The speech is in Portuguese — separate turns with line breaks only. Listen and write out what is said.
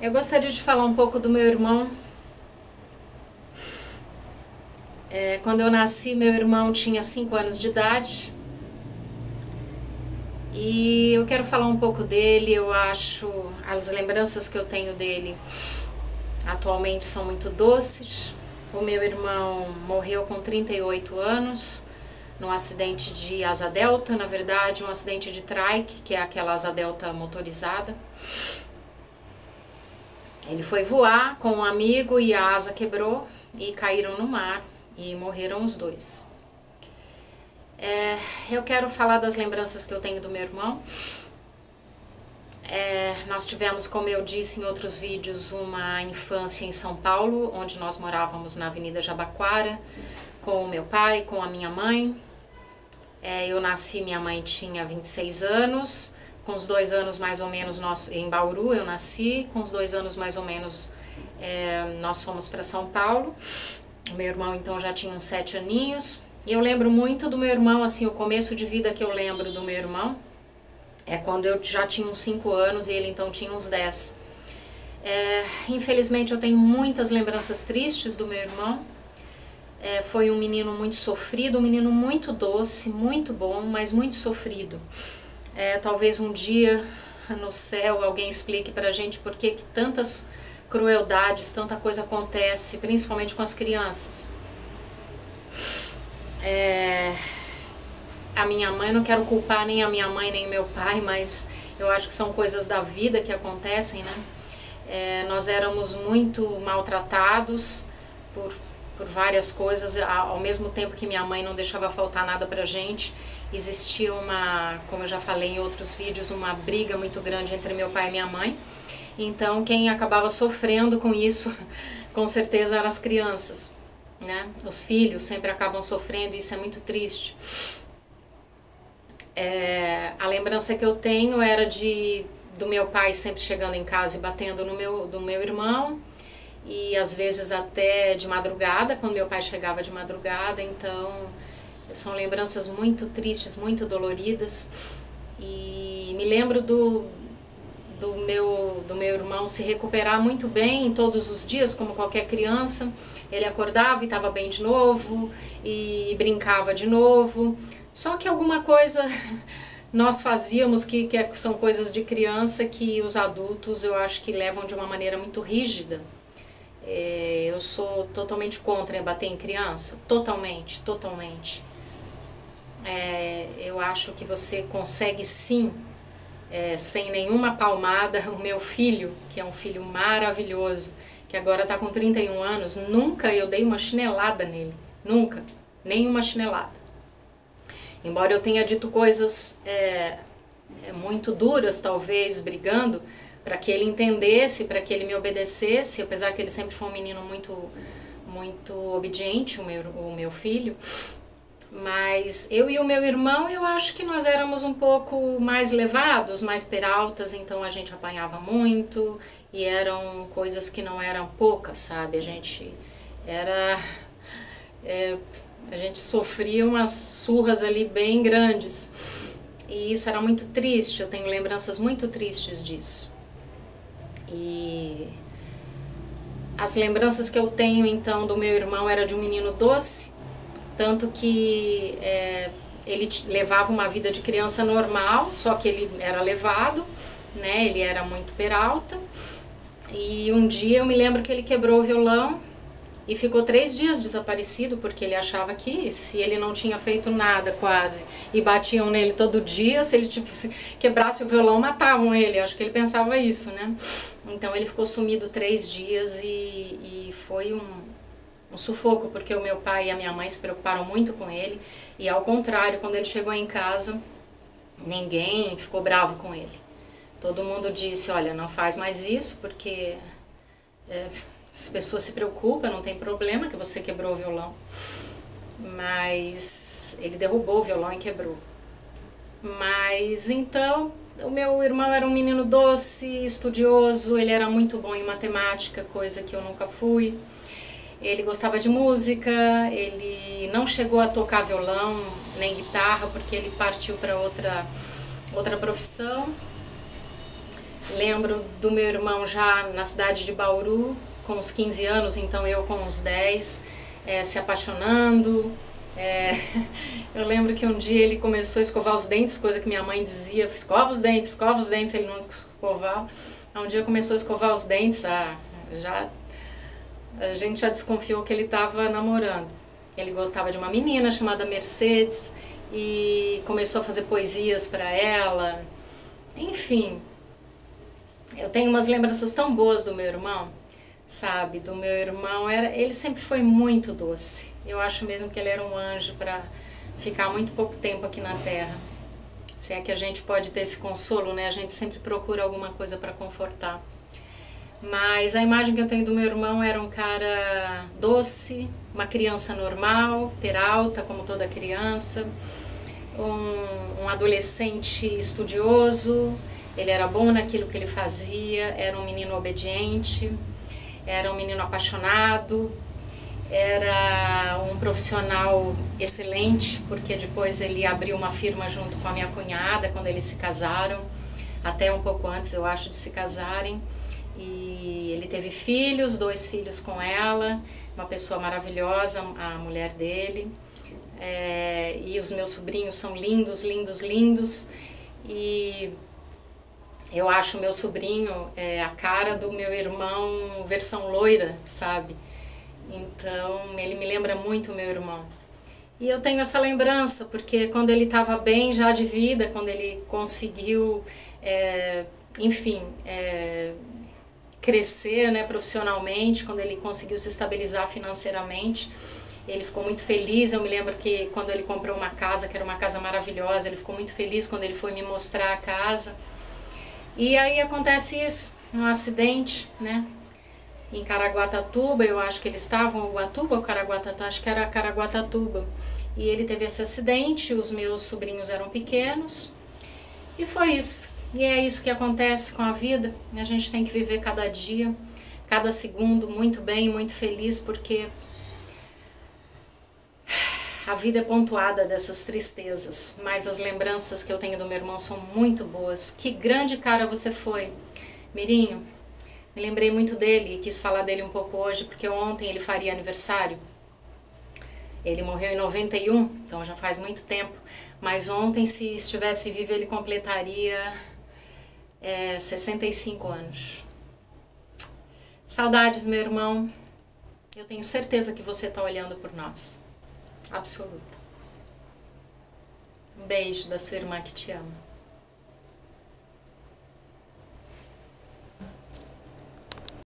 Eu gostaria de falar um pouco do meu irmão. Quando eu nasci, meu irmão tinha 5 anos de idade. E eu quero falar um pouco dele. Eu acho as lembranças que eu tenho dele atualmente são muito doces. O meu irmão morreu com 38 anos num acidente de asa delta, na verdade, um acidente de trike, que é aquela asa delta motorizada. Ele foi voar com um amigo e a asa quebrou e caíram no mar e morreram os dois. Eu quero falar das lembranças que eu tenho do meu irmão. Nós tivemos, como eu disse em outros vídeos, uma infância em São Paulo, onde nós morávamos na Avenida Jabaquara, com o meu pai, com a minha mãe. Eu nasci, minha mãe tinha 26 anos, com os 2 anos mais ou menos, em Bauru eu nasci, com os 2 anos mais ou menos nós fomos para São Paulo. O meu irmão então já tinha uns 7 aninhos. E eu lembro muito do meu irmão, assim, o começo de vida que eu lembro do meu irmão é quando eu já tinha uns 5 anos e ele então tinha uns 10. Infelizmente eu tenho muitas lembranças tristes do meu irmão. Foi um menino muito sofrido, um menino muito doce, muito bom, mas muito sofrido. Talvez um dia no céu alguém explique pra gente por que tantas crueldades, tanta coisa acontece, principalmente com as crianças. A minha mãe, não quero culpar nem a minha mãe nem meu pai, mas eu acho que são coisas da vida que acontecem, né? Nós éramos muito maltratados por várias coisas, ao mesmo tempo que minha mãe não deixava faltar nada pra gente. Existia como eu já falei em outros vídeos, uma briga muito grande entre meu pai e minha mãe. Então quem acabava sofrendo com isso, com certeza, eram as crianças, né? Os filhos sempre acabam sofrendo e isso é muito triste. A lembrança que eu tenho era do meu pai sempre chegando em casa e batendo no meu irmão, e às vezes até de madrugada, quando meu pai chegava de madrugada. Então são lembranças muito tristes, muito doloridas. E me lembro do meu irmão se recuperar muito bem todos os dias, como qualquer criança. Ele acordava e estava bem de novo, e brincava de novo. Só que alguma coisa nós fazíamos que são coisas de criança que os adultos, eu acho que levam de uma maneira muito rígida. Eu sou totalmente contra bater em criança, totalmente. Eu acho que você consegue sim, sem nenhuma palmada. O meu filho, que é um filho maravilhoso, que agora está com 31 anos, nunca eu dei uma chinelada nele, nunca, nenhuma chinelada. Embora eu tenha dito coisas muito duras, talvez, brigando, para que ele entendesse, para que ele me obedecesse, apesar que ele sempre foi um menino muito obediente, o meu filho. Mas eu e o meu irmão, eu acho que nós éramos um pouco mais levados, mais peraltas, então a gente apanhava muito, e eram coisas que não eram poucas, sabe? A gente sofria umas surras ali bem grandes, e isso era muito triste. Eu tenho lembranças muito tristes disso. E as lembranças que eu tenho então do meu irmão era de um menino doce, tanto que ele levava uma vida de criança normal, só que ele era levado, né? Ele era muito peralta. E um dia eu me lembro que ele quebrou o violão e ficou 3 dias desaparecido, porque ele achava que se ele não tinha feito nada quase, e batiam nele todo dia, se ele quebrasse o violão, matavam ele. Acho que ele pensava isso, né? Então ele ficou sumido 3 dias e foi um sufoco, porque o meu pai e a minha mãe se preocuparam muito com ele, e ao contrário, quando ele chegou em casa, ninguém ficou bravo com ele. Todo mundo disse, olha, não faz mais isso, porque as pessoas se preocupam, não tem problema que você quebrou o violão. Mas ele derrubou o violão e quebrou. Mas então, o meu irmão era um menino doce, estudioso, ele era muito bom em matemática, coisa que eu nunca fui. Ele gostava de música, ele não chegou a tocar violão nem guitarra, porque ele partiu para outra profissão. Lembro do meu irmão já na cidade de Bauru, com uns 15 anos, então eu com uns 10, se apaixonando. Eu lembro que um dia ele começou a escovar os dentes, coisa que minha mãe dizia, escova os dentes, ele não escovava. Aí um dia começou a escovar os dentes, a gente já desconfiou que ele estava namorando. Ele gostava de uma menina chamada Mercedes e começou a fazer poesias para ela. Enfim, eu tenho umas lembranças tão boas do meu irmão, sabe? Do meu irmão, ele sempre foi muito doce. Eu acho mesmo que ele era um anjo para ficar muito pouco tempo aqui na Terra. Se é que a gente pode ter esse consolo, né? A gente sempre procura alguma coisa para confortar. Mas a imagem que eu tenho do meu irmão era um cara doce, uma criança normal, peralta, como toda criança, um adolescente estudioso. Ele era bom naquilo que ele fazia, era um menino obediente, era um menino apaixonado, era um profissional excelente, porque depois ele abriu uma firma junto com a minha cunhada, quando eles se casaram, até um pouco antes, eu acho, de se casarem. E ele teve filhos, 2 filhos com ela, uma pessoa maravilhosa, a mulher dele. E os meus sobrinhos são lindos, lindos, lindos. E eu acho meu sobrinho a cara do meu irmão, versão loira, sabe? Então ele me lembra muito o meu irmão. E eu tenho essa lembrança, porque quando ele estava bem já de vida, quando ele conseguiu, enfim, crescer, né, profissionalmente, quando ele conseguiu se estabilizar financeiramente, ele ficou muito feliz. Eu me lembro que quando ele comprou uma casa, que era uma casa maravilhosa, ele ficou muito feliz quando ele foi me mostrar a casa. E aí acontece isso, um acidente, né, em Caraguatatuba, eu acho que eles estavam, Ubatuba ou Caraguatatuba, acho que era Caraguatatuba. E ele teve esse acidente, os meus sobrinhos eram pequenos, e foi isso. E é isso que acontece com a vida, a gente tem que viver cada dia, cada segundo muito bem, muito feliz, porque a vida é pontuada dessas tristezas, mas as lembranças que eu tenho do meu irmão são muito boas. Que grande cara você foi, Mirinho. Me lembrei muito dele e quis falar dele um pouco hoje, porque ontem ele faria aniversário. Ele morreu em 91, então já faz muito tempo, mas ontem, se estivesse vivo, ele completaria 65 anos. Saudades, meu irmão. Eu tenho certeza que você está olhando por nós. Absoluta. Um beijo da sua irmã que te ama.